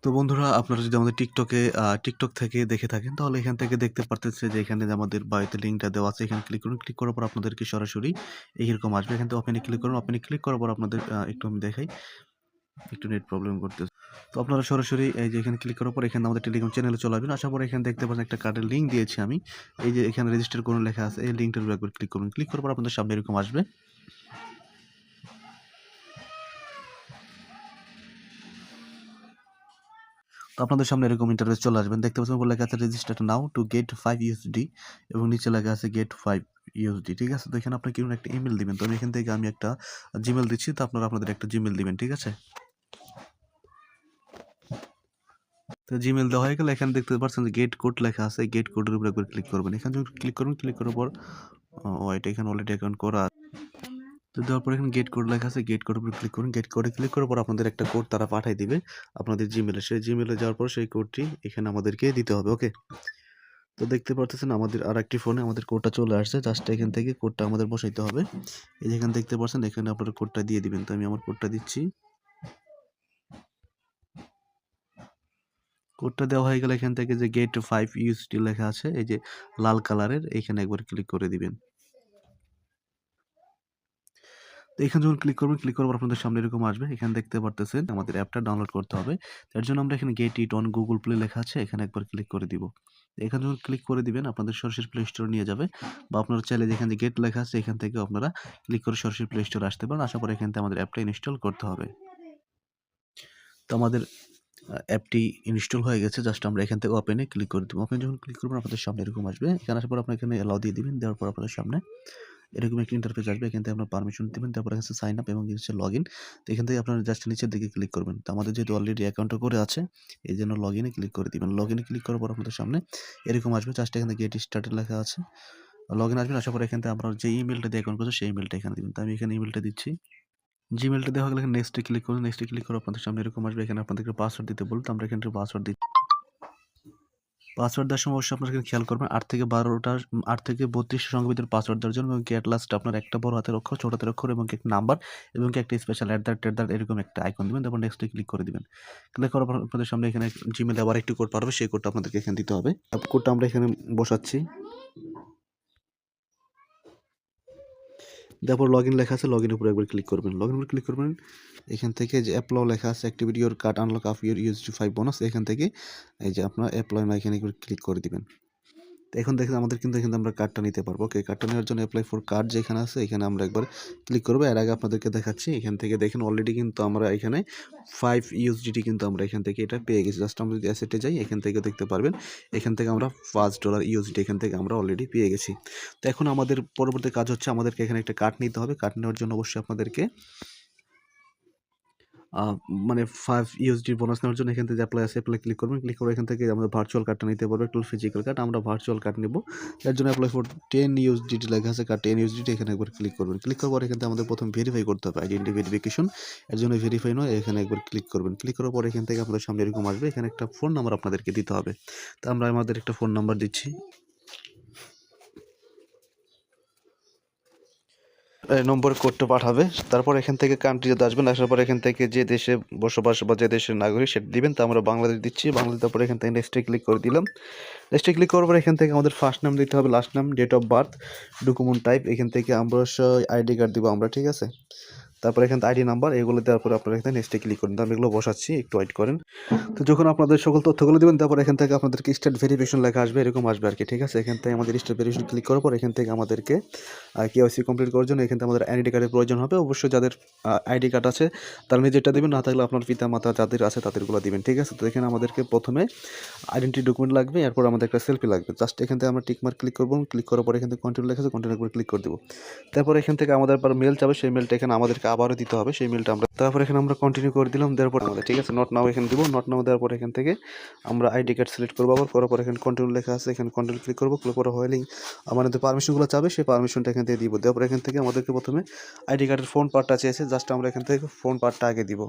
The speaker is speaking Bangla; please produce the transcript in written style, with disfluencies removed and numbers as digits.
তো বন্ধুরা আপনারা যদি আমাদের টিকটক থেকে দেখে থাকেন তাহলে এখান থেকে দেখতে পারতেছে যে এখানে যে আমাদের বায়োতে লিঙ্কটা দেওয়া আছে এখানে ক্লিক করুন। ক্লিক করার পর আপনাদেরকে সরাসরি এইরকম আসবে। এখান থেকে ওপেনে ক্লিক করুন। ওপেনে ক্লিক করার পর আপনাদের একটু আমি দেখাই। একটু নেট প্রবলেম করতেছে। তো আপনারা সরাসরি এই যে এখানে ক্লিক করার পর এখানে আমাদের টেলিগ্রাম চ্যানেলে চলে আসবেন। আসার পর এখানে দেখতে পাচ্ছেন একটা কার্ডের লিঙ্ক দিয়েছি আমি। এই যে এখানে রেজিস্টার করুন লেখা আছে। এই লিঙ্কটার উপর একবার ক্লিক করুন। ক্লিক করার পর আপনাদের সামনে এরকম আসবে। তো আপনাদের সামনে এরকম ইন্টারফেস চলে আসবেন। দেখতে পাচ্ছেন উপরে লেখা আছে register now to get 5 USD এবং নিচে লেখা আছে গেট 5 ইউএসডি। ঠিক আছে? তো এখানে আপনি কি একটা ইমেল দিবেন। তো আমি এখান থেকে একটা জিমেইল দিচ্ছি। তো আপনারা আপনাদের একটা জিমেইল দিবেন। ঠিক আছে? তো জিমেইল দেওয়া হয়ে গেলে এখানে দেখতে পাচ্ছেন যে গেট কোড লেখা আছে। গেট কোডের উপর একবার ক্লিক করবেন। এখানে যখন ক্লিক করবেন, ক্লিক করার পর এটা এখানে অলরেডি অ্যাকাউন্ট করা আছে। তো দেওয়ার পর এখানে গেট কোড লেখা আছে। গেট কোডের উপর ক্লিক করুন। গেট কোডে ক্লিক করার পর আপনাদের একটা কোড তারা পাঠিয়ে দিবে আপনাদের জিমেইলে। সেই জিমেইলে যাওয়ার পর সেই কোডটি এখানে আমাদেরকে দিতে হবে। ওকে? তো দেখতে পারতেছেন আমাদের আরেকটি ফোনে আমাদের কোডটা চলে আসছে। জাস্ট এখান থেকে কোডটা আমাদের বসাইতে হবে। এই যে এখানে দেখতে পাচ্ছেন এখানে আপনারা কোডটা দিয়ে দিবেন। তো আমি আমার কোডটা দিচ্ছি। কোডটা দেওয়া হয়ে গেলে এখান থেকে যে গেট 5 ইউএসডি লেখা আছে এই যে লাল কালারের এখানে একবার ক্লিক করে দিবেন। তো এখানে যখন ক্লিক করবেন, ক্লিক করার পর আপনাদের সামনে এরকম আসবে। এখানে দেখতে পারতেছেন আমাদের অ্যাপটা ডাউনলোড করতে হবে। তার জন্য আমরা এখানে get it on Google play লেখা আছে এখানে একবার ক্লিক করে দিব। এখানে যখন ক্লিক করে দিবেন আপনাদের সরাসরি প্লে স্টোরে নিয়ে যাবে বা আপনারা চাইলে যেখানে গেট লেখা আছে এখান থেকে আপনারা ক্লিক করে সরাসরি প্লে স্টোরে আসতে পারেন। আসার পরে এখান থেকে আমাদের অ্যাপটা ইনস্টল করতে হবে। তো আমাদের অ্যাপটি ইনস্টল হয়ে গেছে। জাস্ট আমরা এখান থেকে ওপেনে ক্লিক করে দেব। ওপেনে যখন ক্লিক করবেন আপনাদের সামনে এরকম আসবে। এখানে আসার পর আপনারা এখানে অ্যালাউ দিয়ে দিবেন। দেওয়ার পর আপনাদের সামনে এরকম একটা ইন্টারফেস আসবে। এখান থেকে আপনার পারমিশন দিবেন। তারপর এখানে সাইন আপ এবং হচ্ছে লগইন। তো এখান থেকে আপনারা জাস্ট নিচের দিকে ক্লিক করবেন। তো আমাদের যেহেতু অলরেডি অ্যাকাউন্টটা করে আছে এইজন্য লগইনে ক্লিক করে দিবেন। লগইনে ক্লিক করার পর আপনাদের সামনে এরকম আসবে। জাস্ট এখানে গেট স্টার্টেড লেখা আছে। লগইন আসবেন। আসার পর এখান থেকে আপনার যে ইমেইলটা দিয়ে অ্যাকাউন্ট করেছে সেই ইমেইলটা এখানে দিবেন। তো আমি এখানে ইমেইলটা দিচ্ছি। জিমেইলটা দেওয়া হয়ে গেলে নেক্সটে ক্লিক করুন। নেক্সটে ক্লিক করে আপনাদের সামনে এরকম আসবে। এখানে আপনাদেরকে পাসওয়ার্ড দিতে বলবে। তো আমরা এখানে পাসওয়ার্ড দিচ্ছি। পাসওয়ার্ড দেওয়ার সময় অবশ্যই আপনারা খেয়াল করবেন 8 থেকে 32 সংখ্যার ভিতরে পাসওয়ার্ড দেওয়ার জন্য এবং এট লাস্ট আপনার একটা বড় হাতের অক্ষর, ছোট হাতের অক্ষর এবং একটা নাম্বার এবং একটা স্পেশাল এরকম একটা আইকন দিবেন। তারপর নেক্সটে ক্লিক করে দিবেন। ক্লিক করার পর আপনাদের সামনে এখানে জিমেইলে আবার একটি কোড পাঠাবে। সেই কোডটা আপনাদেরকে এখানে দিতে হবে। কোডটা আমরা এখানে বসাচ্ছি। তারপর লগইন লেখা আছে। লগইনের উপরে একবার ক্লিক করবেন। লগইনের উপরে ক্লিক করবেন। এখান থেকে যে অ্যাপ্লাও লেখা আছে activate your card unlock of your USD 5 bonus এখান থেকে এই যে আপনার অ্যাপ্লাই নাও এখানে একবার ক্লিক করে দিবেন। তো এখন দেখেন আমাদের কিন্তু এখানে আমরা কার্ডটা নিতে পারবো। ওকে, কার্ডটা নেওয়ার জন্য অ্যাপ্লাই ফর কার্ড যেখানে আছে এখানে আমরা একবার ক্লিক করবো। এর আগে আপনাদেরকে দেখাচ্ছি এখান থেকে দেখেন অলরেডি কিন্তু আমরা এখানে 5 ইউএসডিটি কিন্তু আমরা এখান থেকে এটা পেয়ে গেছি। জাস্ট আমরা যদি অ্যাসেটে যাই এখান থেকে দেখতে পারবেন এখান থেকে আমরা $5 ইউএসডি এখান থেকে আমরা অলরেডি পেয়ে গেছি। তো এখন আমাদের পরবর্তী কাজ হচ্ছে আমাদেরকে এখানে একটা কার্ড নিতে হবে। কার্ড নেওয়ার জন্য অবশ্যই আপনাদেরকে আ মানে 5 ইউএসডি বোনাস নেওয়ার জন্য এখান থেকে যে অ্যাপ্লাই আছে অ্যাপ্লাই ক্লিক করবেন। ক্লিক করে এখান থেকে আমরা ভার্চুয়াল কার্ডটা নিতে পারবো। একটু ফিজিক্যাল কার্ড আমরা ভার্চুয়াল কার্ড নেব। এর জন্য অ্যাপ্লাই ফর 10 ইউএসডিটি লেখা আছে কার্ড 10 ইউএসডিটি এখানে একবার ক্লিক করবেন। ক্লিক করার পর এখান থেকে আমাদের প্রথম ভেরিফাই করতে হবে আইডেন্টিটি ভেরিফিকেশন। এর জন্য ভেরিফাই নয় এখানে একবার ক্লিক করবেন। ক্লিক করার পর এখান থেকে আপনাদের সামনে এরকম আসবে। এখানে একটা ফোন নাম্বার আপনাদেরকে দিতে হবে। তো আমরা আমাদের একটা ফোন নাম্বার দিচ্ছি। নম্বরে কোডটা পাঠাবে। তারপর এখান থেকে কান্ট্রিতে আসবেন। আসার পর এখান থেকে যে দেশে বসবাস বা যে দেশের নাগরিক সেটা দিবেন। তো আমরা বাংলাদেশ দিচ্ছি। বাংলাদেশ দেওয়ার পর এখান থেকে নেক্সটে ক্লিক করে দিলাম। নেক্সটে ক্লিক করার পর এখান থেকে আমাদের ফার্স্ট নাম দিতে হবে, লাস্ট নাম, date of birth, document type এখান থেকে আমরা আইডি কার্ড দিব আমরা। ঠিক আছে? তারপর এখান থেকে আইডি নাম্বার এগুলো দেওয়ার পরে আপনারা এখানে নেক্সটে ক্লিক করুন। তো আমি এগুলো বসাচ্ছি, একটু ওয়েট করেন। তো যখন আপনাদের সকল তথ্যগুলো দিবেন তারপর এখান থেকে আপনাদেরকে স্টার্ট ভেরিফিকেশন লেখা আসবে, এরকম আসবে আর কি। ঠিক আছে? এখান থেকে আমাদের স্টার্ট ভেরিফিকেশন ক্লিক করার পর এখান থেকে আমাদেরকে কেওয়াইসি কমপ্লিট করার জন্য এখান থেকে আমাদের আইডি কার্ডের প্রয়োজন হবে। অবশ্যই যাদের আইডি কার্ড আছে তারা নিজেরটা দিবেন, না থাকলে আপনার পিতা মাতা যাদের আছে তাদেরগুলো দিবেন। ঠিক আছে? তো এখানে আমাদেরকে প্রথমে আইডেন্টি ডকুমেন্ট লাগবে, এরপর আমাদের একটা সেলফি লাগবে। জাস্ট এখান থেকে আমরা টিকমার্ক ক্লিক করবো। ক্লিক করার পর এখান থেকে কন্টিনিউ লেখা আছে, কন্টিনিউ করে ক্লিক করে দেবো। তারপর এখান থেকে আমাদের পর মেল চাবে, সেই মেলটা এখানে আমাদেরকে আবারও দিতে হবে। সেই মেলটা আমরা তারপর এখানে আমরা কন্টিনিউ করে দিলাম। দেওয়ার পর আমাদের ঠিক আছে নট নাও এখানে দিব। নট নাও দেওয়ার পর এখান থেকে আমরা আইডি কার্ড সিলেক্ট করবো। আবার করার পর এখানে কন্টিনিউ লেখা আছে, এখানে কন্টিনিউ ক্লিক করবো। ক্লিক করা হলে আমাদের পারমিশনগুলো চাবে, সেই পারমিশনটা এখান থেকে দিব। দেওয়ার পর এখান থেকে আমাদেরকে প্রথমে আইডি কার্ডের ফ্রন্ট পার্টটা চেয়েছে, জাস্ট আমরা এখান থেকে ফ্রন্ট পার্টটা আগে দিব।